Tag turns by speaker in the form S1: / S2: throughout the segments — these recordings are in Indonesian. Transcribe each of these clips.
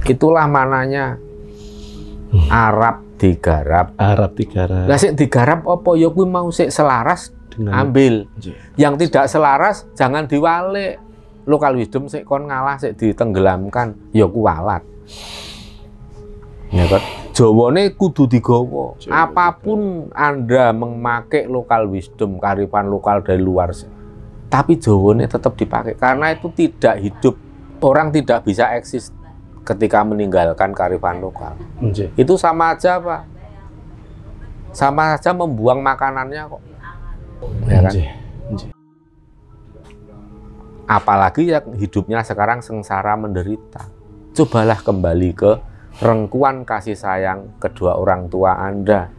S1: Itulah mananya Arab digarap.
S2: Arab digarap.
S1: Lah sik digarap apa ya kuwi mau sik selaras dengan ambil. Yang tidak selaras jangan diwalik. Local wisdom sik kon ngalah sik ditenggelamkan ya kuwalat. Ya kan? Jawane kudu digawa. Apapun Anda memakai local wisdom, kearifan lokal dari luar, tapi jawane tetap dipakai karena itu tidak hidup. Orang tidak bisa eksis ketika meninggalkan kearifan lokal. Itu sama aja, Pak. Sama aja membuang makanannya kok. Ya kan? Apalagi yang hidupnya sekarang sengsara menderita. Cobalah kembali ke rengkuan kasih sayang kedua orang tua Anda,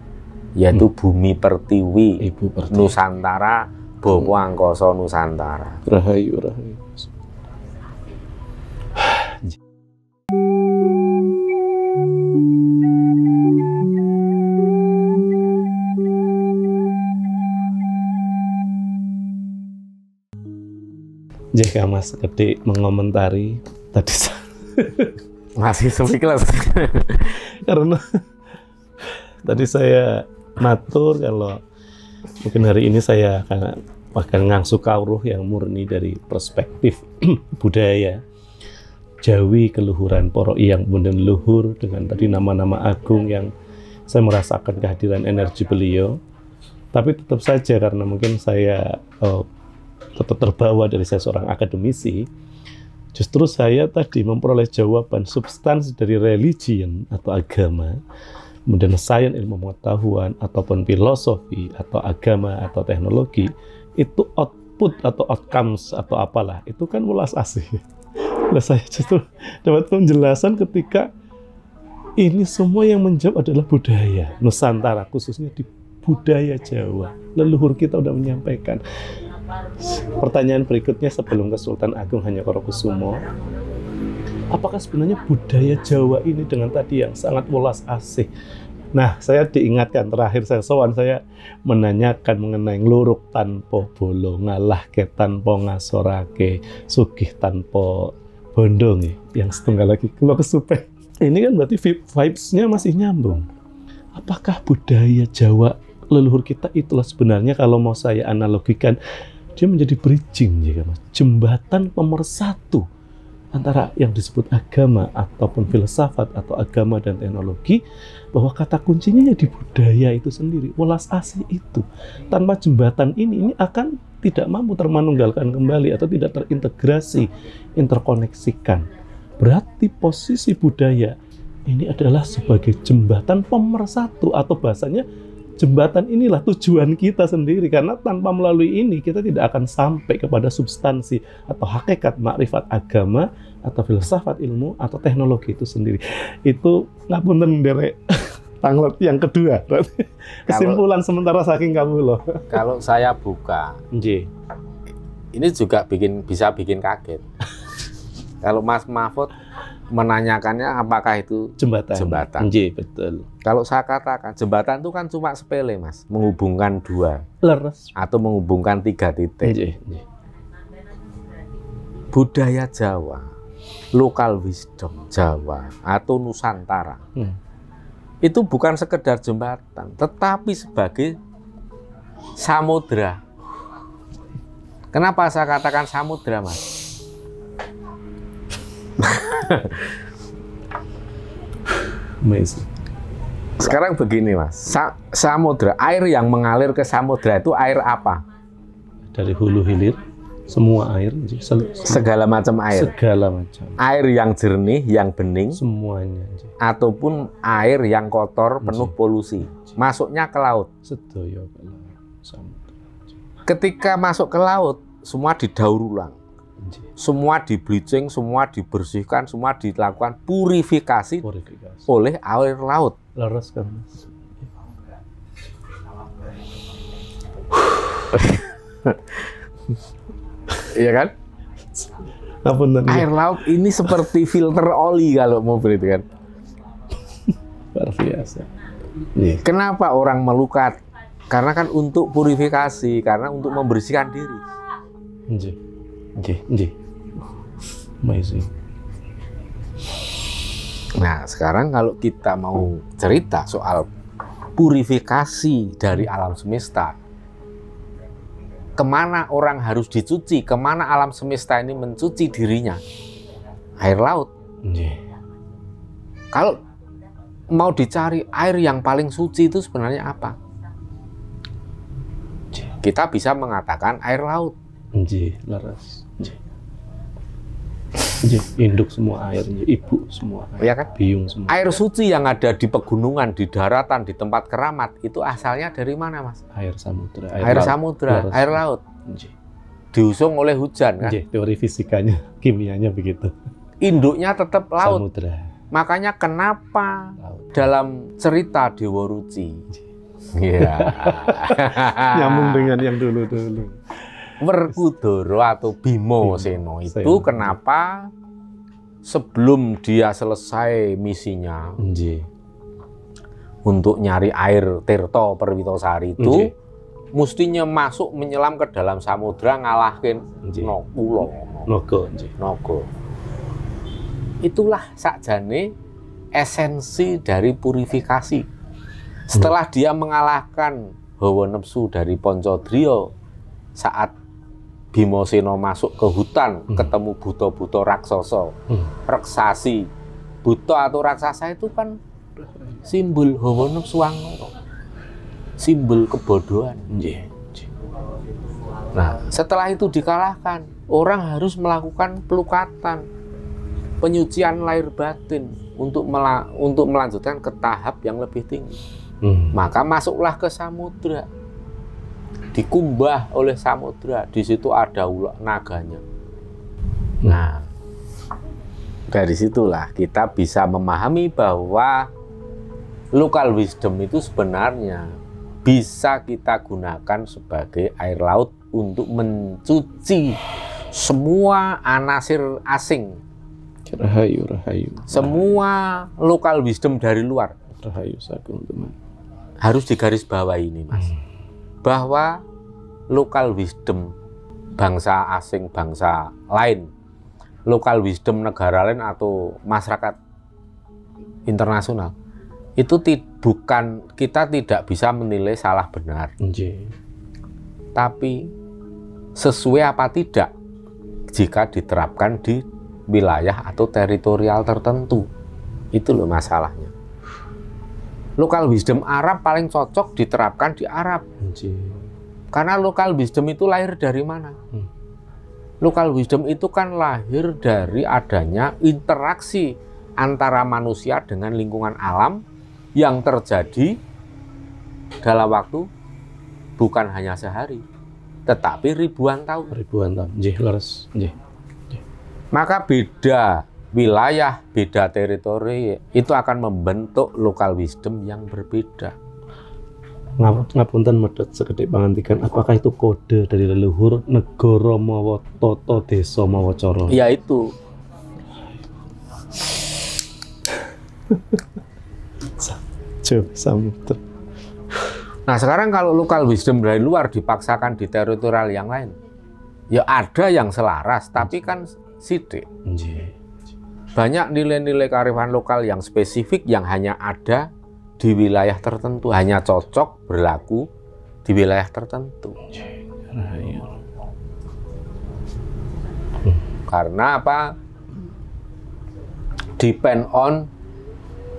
S1: yaitu Bumi Pertiwi, Ibu Pertiwi. Nusantara, Bowo Angkasa Nusantara.
S2: Rahayu, rahayu. Jika Mas Gede mengomentari tadi
S1: masih speechless
S2: karena tadi saya matur kalau mungkin hari ini saya akan ngangsu kawruh yang murni dari perspektif budaya Jawi keluhuran poro yang kemudian luhur dengan tadi nama-nama agung yang saya merasakan kehadiran energi beliau, tapi tetap saja karena mungkin saya tetap terbawa dari saya seorang akademisi. Justru saya tadi memperoleh jawaban substansi dari religion atau agama, kemudian sains ilmu pengetahuan, ataupun filosofi, atau agama, atau teknologi, itu output atau outcomes atau apalah, itu kan ulas asih. Nah, saya justru dapat penjelasan ketika ini semua yang menjawab adalah budaya Nusantara, khususnya di budaya Jawa. Leluhur kita sudah menyampaikan. Pertanyaan berikutnya sebelum ke Sultan Agung Hanyakorokusumo, apakah sebenarnya budaya Jawa ini dengan tadi yang sangat welas asih? Nah, saya diingatkan terakhir saya sowan, saya menanyakan mengenai ngluruk tanpa bolo, ngalah ke tanpa ngasorake, sugih tanpa bondong, yang setunggal lagi kalau kesupen. Ini kan berarti vibes-nya masih nyambung. Apakah budaya Jawa leluhur kita itulah sebenarnya kalau mau saya analogikan, dia menjadi bridging, ya, Mas, jembatan pemersatu antara yang disebut agama ataupun filsafat atau agama dan teknologi, bahwa kata kuncinya ya di budaya itu sendiri, welas asih itu. Tanpa jembatan ini akan tidak mampu termanunggalkan kembali atau tidak terintegrasi, interkoneksikan. Berarti posisi budaya ini adalah sebagai jembatan pemersatu, atau bahasanya jembatan inilah tujuan kita sendiri, karena tanpa melalui ini kita tidak akan sampai kepada substansi atau hakikat makrifat agama atau filsafat ilmu atau teknologi itu sendiri. Itu ngapunten derek tanglet yang kedua. Kesimpulan sementara saking kamu loh.
S1: Kalau saya buka, ini juga bisa bikin kaget. Kalau Mas Mahfud menanyakannya apakah itu jembatan.
S2: Betul.
S1: Kalau saya katakan jembatan itu kan cuma sepele, Mas, menghubungkan dua atau menghubungkan 3 titik. Budaya Jawa, local wisdom Jawa atau Nusantara, itu bukan sekedar jembatan, tetapi sebagai samudra. Kenapa saya katakan samudra, Mas? Sekarang begini, Mas, samudra, air yang mengalir ke samudra itu air apa?
S2: Dari hulu hilir, semua air,
S1: segala macam air.
S2: Segala macam.
S1: Air yang jernih, yang bening,
S2: semuanya.
S1: Ataupun air yang kotor, penuh polusi, masuknya ke laut.
S2: Sedoyo.
S1: Ketika masuk ke laut, semua didaur ulang. Semua di bleaching, semua dibersihkan, semua dilakukan purifikasi oleh air laut.
S2: Leres kan, Mas?
S1: Iya kan? Air laut ini seperti filter oli kalau mobil itu kan.
S2: Luar biasa.
S1: Kenapa orang melukat? Karena kan untuk purifikasi, karena untuk membersihkan diri.
S2: Amazing.
S1: Nah, sekarang kalau kita mau cerita soal purifikasi dari alam semesta, kemana orang harus dicuci, kemana alam semesta ini mencuci dirinya? Air laut. Kalau mau dicari air yang paling suci itu sebenarnya apa? Kita bisa mengatakan air laut.
S2: Laras. Induk semua air, ibu semua air,
S1: Ya kan?
S2: biung semua.
S1: Air suci yang ada di pegunungan, di daratan, di tempat keramat, itu asalnya dari mana, Mas?
S2: Air samudra.
S1: Air samudra, air laut. Diusung oleh hujan, kan?
S2: Teori fisikanya, kimianya begitu.
S1: Induknya tetap laut.
S2: Samudra.
S1: Makanya kenapa
S2: Laut.
S1: dalam cerita Dewa Ruci, ya,
S2: Nyambung dengan yang dulu-dulu.
S1: Werkudara atau Bima Sena itu kenapa sebelum dia selesai misinya untuk nyari air Tirta Perwitasari itu mestinya masuk menyelam ke dalam samudra ngalahin Naga. Itulah sakjane esensi dari purifikasi. Setelah dia mengalahkan hawa nafsu dari Pancadriya saat Bima Sena masuk ke hutan, ketemu buta-buta raksasa, raksasi. Buta atau raksasa itu kan simbol hawa nafsu angkara, simbol kebodohan. Nah, setelah itu dikalahkan, orang harus melakukan pelukatan, penyucian lahir batin untuk melanjutkan ke tahap yang lebih tinggi. Maka masuklah ke samudra, dikumbah oleh samudra. Di situ ada ular naganya. Nah, dari situlah kita bisa memahami bahwa local wisdom itu sebenarnya bisa kita gunakan sebagai air laut untuk mencuci semua anasir asing.
S2: Rahayu.
S1: Semua local wisdom dari luar.
S2: Rahayu Sagung teman.
S1: Harus digarisbawahi ini, Mas. Bahwa local wisdom bangsa asing, bangsa lain, local wisdom negara lain atau masyarakat internasional, itu bukan, kita tidak bisa menilai salah benar. Tapi sesuai apa tidak jika diterapkan di wilayah atau teritorial tertentu. Itu loh masalahnya. Local wisdom Arab paling cocok diterapkan di Arab. Karena local wisdom itu lahir dari mana? Local wisdom itu kan lahir dari adanya interaksi antara manusia dengan lingkungan alam yang terjadi dalam waktu bukan hanya sehari, tetapi ribuan tahun. Maka beda wilayah, beda teritori itu akan membentuk local wisdom yang berbeda.
S2: Ngapunten medhot sekedhik pangantikan, apakah itu kode dari leluhur negara mawa tata desa mawa cara?
S1: Ya itu.
S2: Samudra.
S1: Nah, sekarang kalau local wisdom dari luar dipaksakan di teritorial yang lain, ya ada yang selaras, tapi kan sidik. Banyak nilai-nilai kearifan lokal yang spesifik yang hanya ada di wilayah tertentu, hanya cocok berlaku di wilayah tertentu. Karena apa? Depend on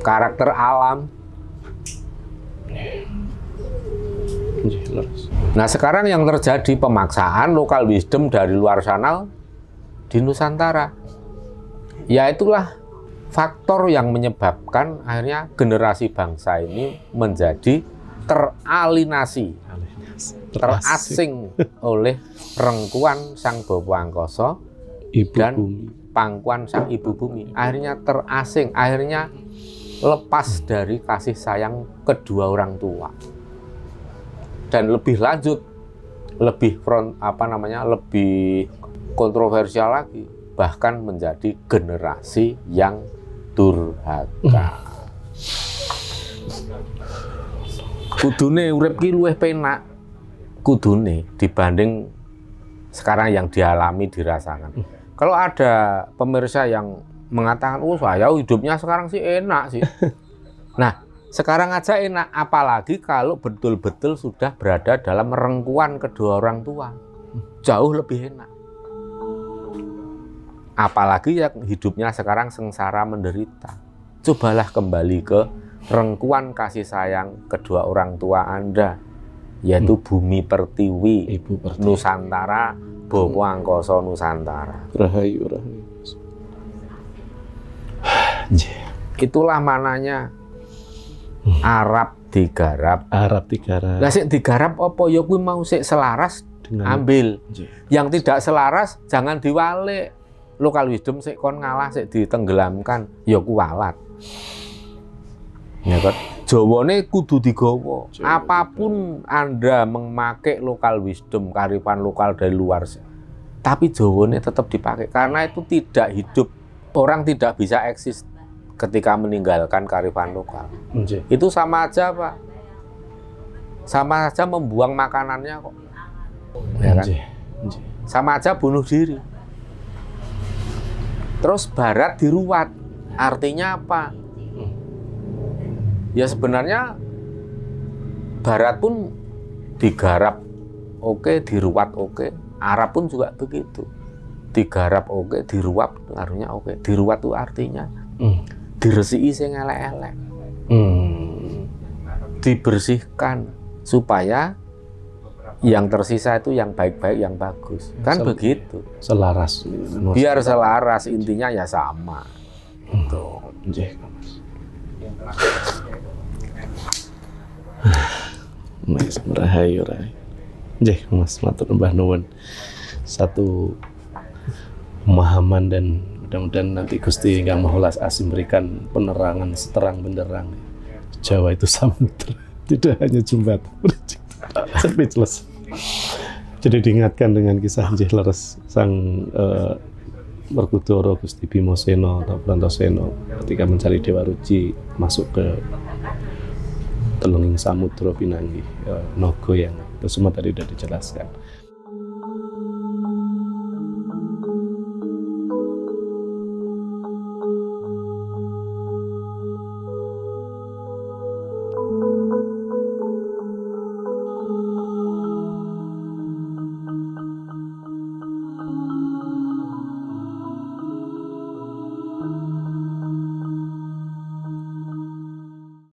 S1: karakter alam. Nah, sekarang yang terjadi pemaksaan local wisdom dari luar sana di Nusantara. Ya itulah faktor yang menyebabkan akhirnya generasi bangsa ini menjadi terasing oleh rengkuan Sang Bapa Angkasa dan pangkuan Sang Ibu Bumi. Akhirnya terasing, akhirnya lepas dari kasih sayang kedua orang tua. Dan lebih lanjut, lebih lebih kontroversial lagi, bahkan menjadi generasi yang durhaka. Kudune urip ki luwih penak kudune dibanding sekarang yang dialami, dirasakan. Kalau ada pemirsa yang mengatakan, oh saya hidupnya sekarang sih enak sih. Nah, sekarang aja enak, apalagi kalau betul-betul sudah berada dalam rengkuan kedua orang tua. Jauh lebih enak. Apalagi yang hidupnya sekarang sengsara menderita. Cobalah kembali ke rengkuan kasih sayang kedua orang tua Anda, yaitu Bumi Pertiwi,
S2: Ibu Pertiwi.
S1: Nusantara, Boko Angkoso Nusantara.
S2: Rahayu, rahayu.
S1: Itulah mananya Arab digarap.
S2: Arab digarap.
S1: Lah sik digarap apa ya kuwi mau sik selaras
S2: Dengan
S1: ambil. Yang tidak selaras jangan diwalik. Local wisdom sik kon ngalah sik ditenggelamkan ya kuwalat. Ya kan? Jawane kudu digawa. Apapun Anda memakai local wisdom, kearifan lokal dari luar, tapi jawane tetap dipakai karena itu tidak hidup. Orang tidak bisa eksis ketika meninggalkan kearifan lokal. Itu sama aja, Pak. Sama aja membuang makanannya kok. Ya kan? Sama aja bunuh diri. Terus barat diruat. Artinya apa? Ya sebenarnya barat pun digarap oke, diruat oke. Arab pun juga begitu. Digarap oke, diruap artinya oke. Diruat itu artinya diresiki sing elek-elek. Dibersihkan supaya yang tersisa itu yang baik-baik, yang bagus. Kan begitu.
S2: Selaras.
S1: Biar selaras, intinya ya sama. Tuh.
S2: Mas rahayu, rahayu. Nggih, Mas matur mbah nuwun. Satu pemahaman dan mudah-mudahan nanti Gusti Ingkang Maha Asim berikan penerangan seterang benderang. Jawa itu samudra, tidak hanya jembatan. Speechless. Jadi diingatkan dengan kisah Nggih leres sang Werkudara Gusti Bima Sena atau Brantosena ketika mencari Dewa Ruci masuk ke telunging samudra pinanggih naga yang itu semua tadi sudah dijelaskan.